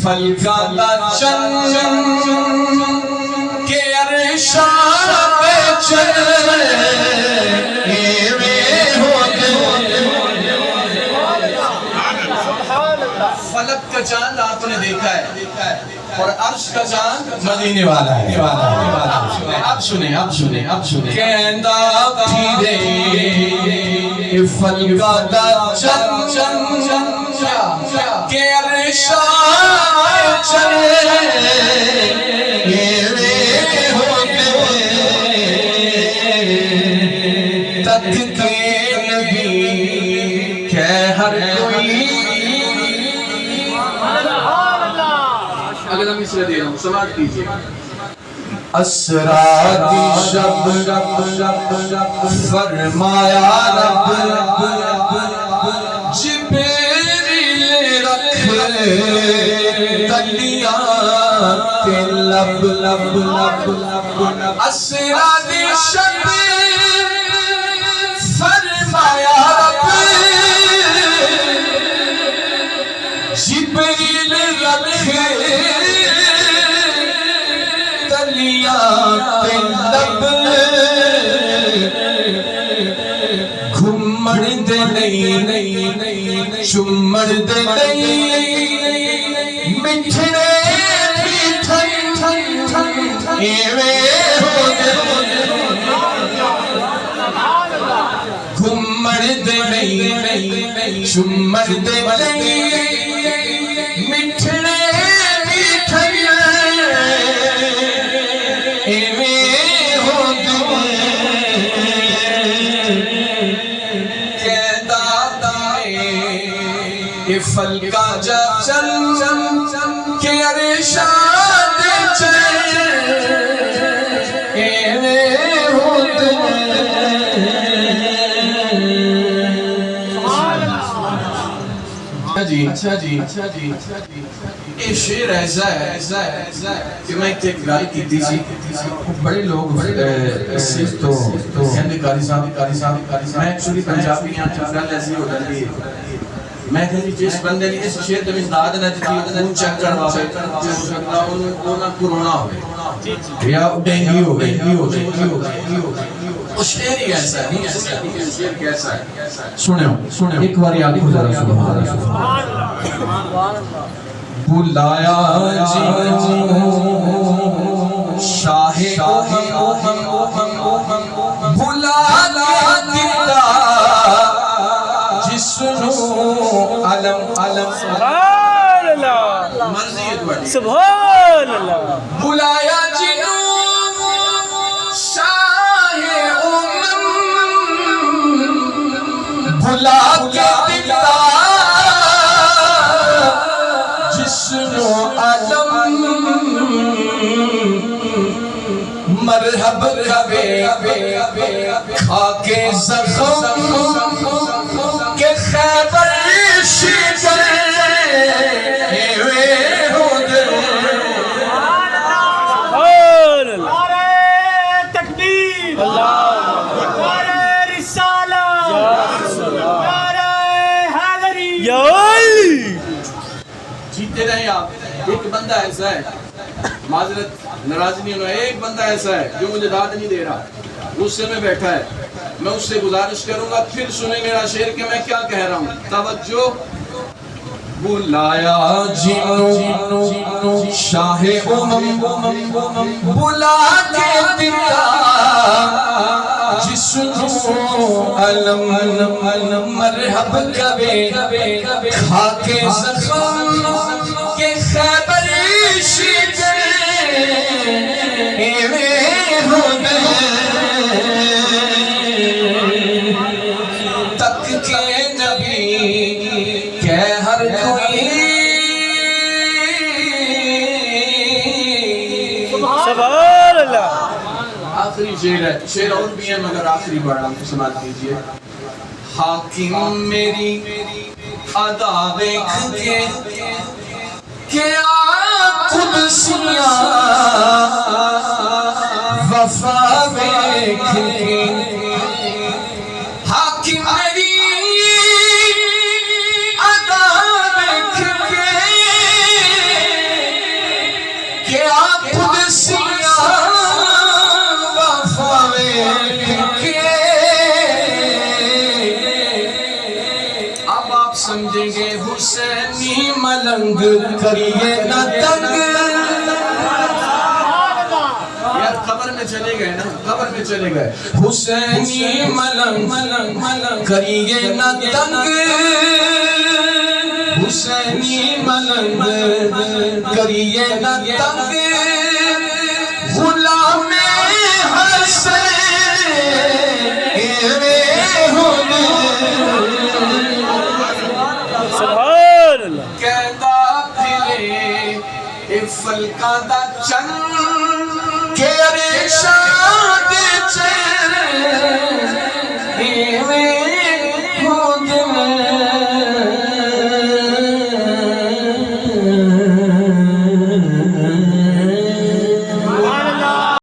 فلکا چند کے ارشاد چلے فلک کا چاند آپ نے دیکھا ہے اور عرش کا چاند مدینے والا ہے. اب سنیں اب سنیں اب سنیں کہندہ پھیرے فلکا چند کے ارشاد چلے تک کے نبی کہ ہر کوئی. اگر ہم اس لئے دے رہا ہوں سماعت کیجئے. اسراری شب فرمایا رب جبریل رکھ تلیاں کے لب اسراری شب فرمایا رب جبریل رکھ لب گھمڑ دے نہیں چمڑ دے نہیں مٹھڑے ایویں ہو دے گھمڑ دے نہیں چمڑ دے نہیں مٹھڑے فلکا جب چل کے ارشاد چلے اچھا جی یہ شعر ایسا ہے کہ میں ایک گائی کی تھی بڑے لوگ اس سے تو ہندی کاری صاحب میں ایکچولی پنجابی یہاں چاہتا ایسی ہو جاتی ہے. میں کہتی جس بندے نے اس شعر میں داد نہ دیتی خون چیک کرواوے جو ہو سکتا انہوں کرونا ہوئے یا ڈینگی ہوئے وہ شعر ہی ایسا ہے نہیں ایسا ہے شعر کیسا ہے. سنیں ایک باری آپ کو ذرا سبحان اللہ. بلایا شاہ بلا دیتا جسنو علم سبحان اللہ سبحان اللہ. بلایا جنو شاہ بلا کے دیتا جسنو علم مرحب کبے خاک زخم کے خیبر شکر تکبیر نعرہ رسالہ نعرہ حیدری. جیتے رہے آپ. ایک بندہ ایسا ہے معذرت ناراض نہیں ہونا ایک بندہ ایسا ہے جو مجھے داد نہیں دے رہا غصے میں بیٹھا ہے. میں اس سے گزارش کروں گا پھر سنیں میرا شعر کہ میں کیا کہہ رہا ہوں. توجہ. بلایا جنو شاہ بلا کے دیتا جسنو علم مرحب کبے خاک زخم کے خیبر شکر تک کے نبی کہ ہر کوئی. سبحان اللہ. آخری شعر ہے شعر اور بھی ہے مگر آخری پڑھ رہا ہوں سماعت کیجئے. حاکم میری ادا دیکھ کے کیا قدسیاں وفا دیکھ کے حاکم میری ادا دیکھ کے کریے نہ تنگ یار قبر میں چلے گئے نا قبر میں چلے گئے حسینی ملنگ کریے نہ تنگ حسینی ملنگ کریے نہ تنگ غلام سبحان اللہ کہتا پھرے فلکا دا چن کہ ارے